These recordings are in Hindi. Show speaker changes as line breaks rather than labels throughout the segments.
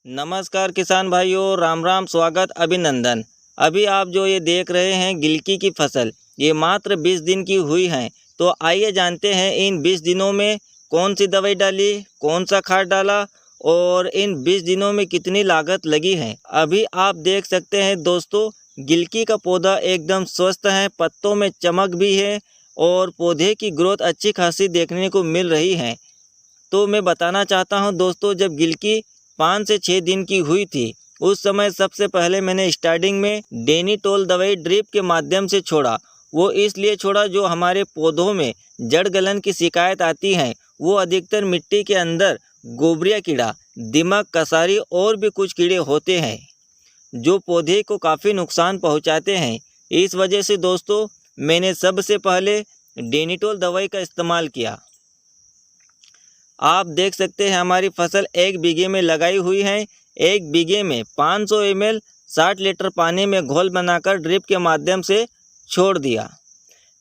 नमस्कार किसान भाइयों, राम राम, स्वागत, अभिनंदन। अभी आप जो ये देख रहे हैं गिलकी की फसल, ये मात्र 20 दिन की हुई है। तो आइए जानते हैं इन 20 दिनों में कौन सी दवाई डाली, कौन सा खाद डाला और इन 20 दिनों में कितनी लागत लगी है। अभी आप देख सकते हैं दोस्तों, गिलकी का पौधा एकदम स्वस्थ है, पत्तों में चमक भी है और पौधे की ग्रोथ अच्छी खासी देखने को मिल रही है। तो मैं बताना चाहता हूं दोस्तों, जब गिलकी 5 से 6 दिन की हुई थी, उस समय सबसे पहले मैंने स्टार्टिंग में डेनिटोल दवाई ड्रिप के माध्यम से छोड़ा। वो इसलिए छोड़ा, जो हमारे पौधों में जड़ गलन की शिकायत आती है, वो अधिकतर मिट्टी के अंदर गोबरिया कीड़ा, दीमक, कसारी और भी कुछ कीड़े होते हैं जो पौधे को काफ़ी नुकसान पहुंचाते हैं। इस वजह से दोस्तों मैंने सबसे पहले डेनिटोल दवाई का इस्तेमाल किया। आप देख सकते हैं हमारी फसल 1 बीघे में लगाई हुई है। 1 बीघे में 500 ml 60 लीटर पानी में घोल बनाकर ड्रिप के माध्यम से छोड़ दिया।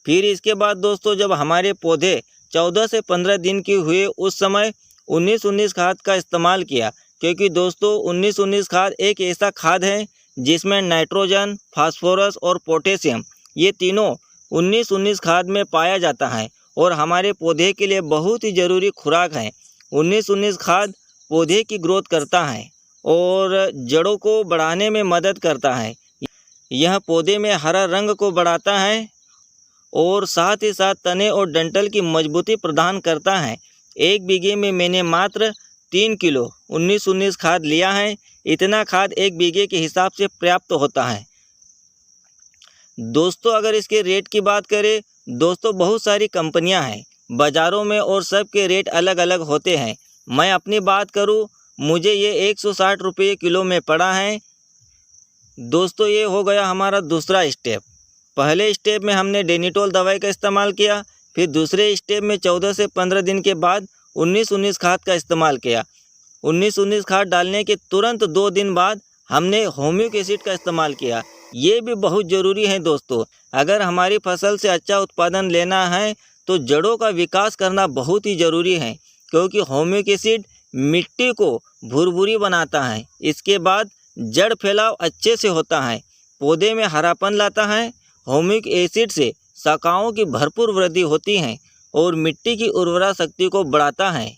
फिर इसके बाद दोस्तों, जब हमारे पौधे 14 से 15 दिन के हुए, उस समय 19-19 खाद का इस्तेमाल किया। क्योंकि दोस्तों 19-19 खाद एक ऐसा खाद है जिसमें नाइट्रोजन, फास्फोरस और पोटेशियम, ये तीनों 19-19 खाद में पाया जाता है और हमारे पौधे के लिए बहुत ही ज़रूरी खुराक है। 19-19 खाद पौधे की ग्रोथ करता है और जड़ों को बढ़ाने में मदद करता है। यह पौधे में हरा रंग को बढ़ाता है और साथ ही साथ तने और डंठल की मजबूती प्रदान करता है। 1 बीघे में मैंने मात्र 3 किलो 19-19 खाद लिया है। इतना खाद 1 बीघे के हिसाब से पर्याप्त होता है। दोस्तों अगर इसके रेट की बात करें, दोस्तों बहुत सारी कंपनियां हैं बाज़ारों में और सब के रेट अलग अलग होते हैं। मैं अपनी बात करूं, मुझे ये 160 रुपये किलो में पड़ा है। दोस्तों ये हो गया हमारा दूसरा स्टेप। पहले स्टेप में हमने डेनिटोल दवाई का इस्तेमाल किया, फिर दूसरे स्टेप में 14 से 15 दिन के बाद 19-19 खाद का इस्तेमाल किया। 19-19 खाद डालने के तुरंत 2 दिन बाद हमने ह्यूमिक एसिड का इस्तेमाल किया। ये भी बहुत ज़रूरी है दोस्तों। अगर हमारी फसल से अच्छा उत्पादन लेना है तो जड़ों का विकास करना बहुत ही ज़रूरी है, क्योंकि ह्यूमिक एसिड मिट्टी को भुरभुरी बनाता है। इसके बाद जड़ फैलाव अच्छे से होता है, पौधे में हरापन लाता है। ह्यूमिक एसिड से शाखाओं की भरपूर वृद्धि होती है और मिट्टी की उर्वरा शक्ति को बढ़ाता है।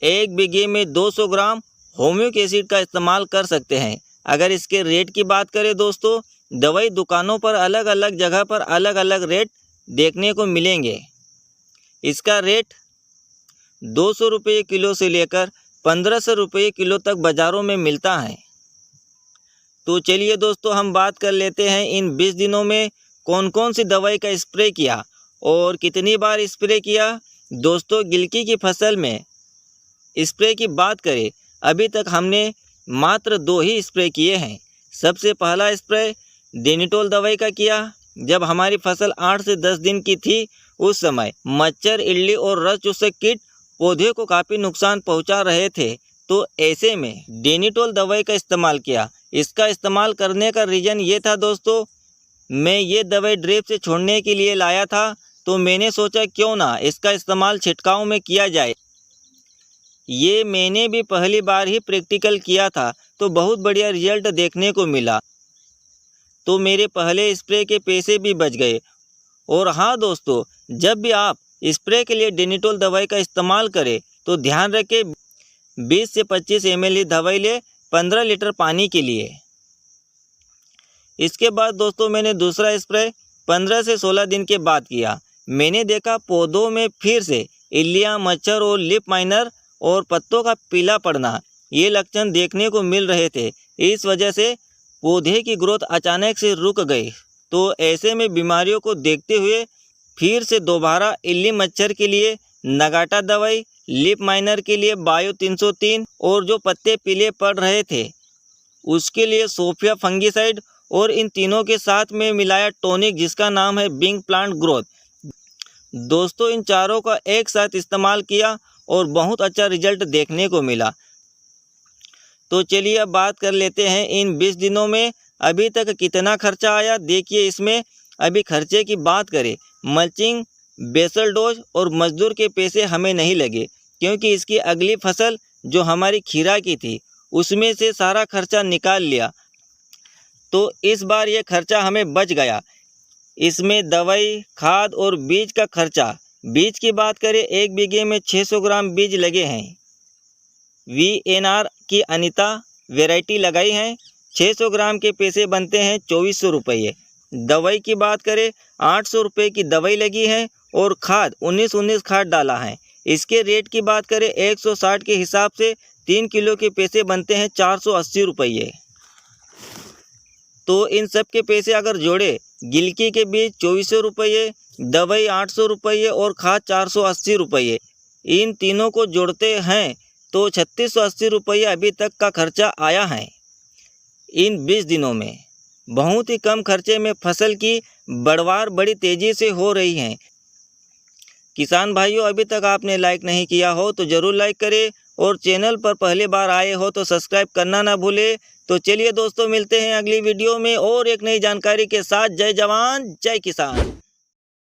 1 बीघे में 200 ग्राम ह्यूमिक एसिड का इस्तेमाल कर सकते हैं। अगर इसके रेट की बात करें दोस्तों, दवाई दुकानों पर अलग अलग जगह पर अलग अलग रेट देखने को मिलेंगे। इसका रेट 200 रुपये किलो से लेकर 1500 रुपये किलो तक बाज़ारों में मिलता है। तो चलिए दोस्तों हम बात कर लेते हैं इन 20 दिनों में कौन कौन सी दवाई का स्प्रे किया और कितनी बार स्प्रे किया। दोस्तों गिलकी की फसल में स्प्रे की बात करें, अभी तक हमने मात्र 2 ही स्प्रे किए हैं। सबसे पहला स्प्रे डेनिटोल दवाई का किया जब हमारी फसल 8 से 10 दिन की थी। उस समय मच्छर, इल्ली और रस चूसक कीट पौधे को काफ़ी नुकसान पहुंचा रहे थे, तो ऐसे में डेनिटोल दवाई का इस्तेमाल किया। इसका इस्तेमाल करने का रीज़न ये था दोस्तों, मैं ये दवाई ड्रिप से छोड़ने के लिए लाया था, तो मैंने सोचा क्यों ना इसका इस्तेमाल छिड़काव में किया जाए। ये मैंने भी पहली बार ही प्रैक्टिकल किया था, तो बहुत बढ़िया रिजल्ट देखने को मिला। तो मेरे पहले स्प्रे के पैसे भी बच गए। और हाँ दोस्तों, जब भी आप स्प्रे के लिए डेनिटोल दवाई का इस्तेमाल करें तो ध्यान रखें 20 से 25 ml ही दवाई ले 15 लीटर पानी के लिए। इसके बाद दोस्तों मैंने दूसरा स्प्रे 15 से 16 दिन के बाद किया। मैंने देखा पौधों में फिर से इल्लियाँ, मच्छर और लीफ माइनर और पत्तों का पीला पड़ना, ये लक्षण देखने को मिल रहे थे। इस वजह से पौधे की ग्रोथ अचानक से रुक गई। तो ऐसे में बीमारियों को देखते हुए फिर से दोबारा इल्ली मच्छर के लिए नगाटा दवाई, लीफ माइनर के लिए बायो 303 और जो पत्ते पीले पड़ रहे थे उसके लिए सोफिया फंगीसाइड, और इन तीनों के साथ में मिलाया टॉनिक जिसका नाम है बिंग प्लांट ग्रोथ। दोस्तों इन चारों का एक साथ इस्तेमाल किया और बहुत अच्छा रिजल्ट देखने को मिला। तो चलिए अब बात कर लेते हैं इन 20 दिनों में अभी तक कितना खर्चा आया। देखिए इसमें अभी खर्चे की बात करें, मल्चिंग, बेसल डोज और मजदूर के पैसे हमें नहीं लगे, क्योंकि इसकी अगली फसल जो हमारी खीरा की थी उसमें से सारा खर्चा निकाल लिया, तो इस बार ये खर्चा हमें बच गया। इसमें दवाई, खाद और बीज का खर्चा। बीज की बात करें, 1 बीघे में 600 ग्राम बीज लगे हैं। VNR की अनीता वैरायटी लगाई है। 600 ग्राम के पैसे बनते हैं 2400 रुपये। दवाई की बात करें, 800 रुपये की दवाई लगी है और खाद 19 खाद डाला है। इसके रेट की बात करें, 160 के हिसाब से 3 किलो के पैसे बनते हैं 480 रुपये। तो इन सब के पैसे अगर जोड़े, गिलकी के बीज 2400 रुपये, दवाई 800 रुपये और खाद 480 रुपये, इन तीनों को जोड़ते हैं तो 3680 रुपये अभी तक का खर्चा आया है इन 20 दिनों में। बहुत ही कम खर्चे में फसल की बढ़वार बड़ी तेज़ी से हो रही है। किसान भाइयों, अभी तक आपने लाइक नहीं किया हो तो ज़रूर लाइक करें और चैनल पर पहली बार आए हो तो सब्सक्राइब करना ना भूले। तो चलिए दोस्तों, मिलते हैं अगली वीडियो में और एक नई जानकारी के साथ। जय जवान जय किसान।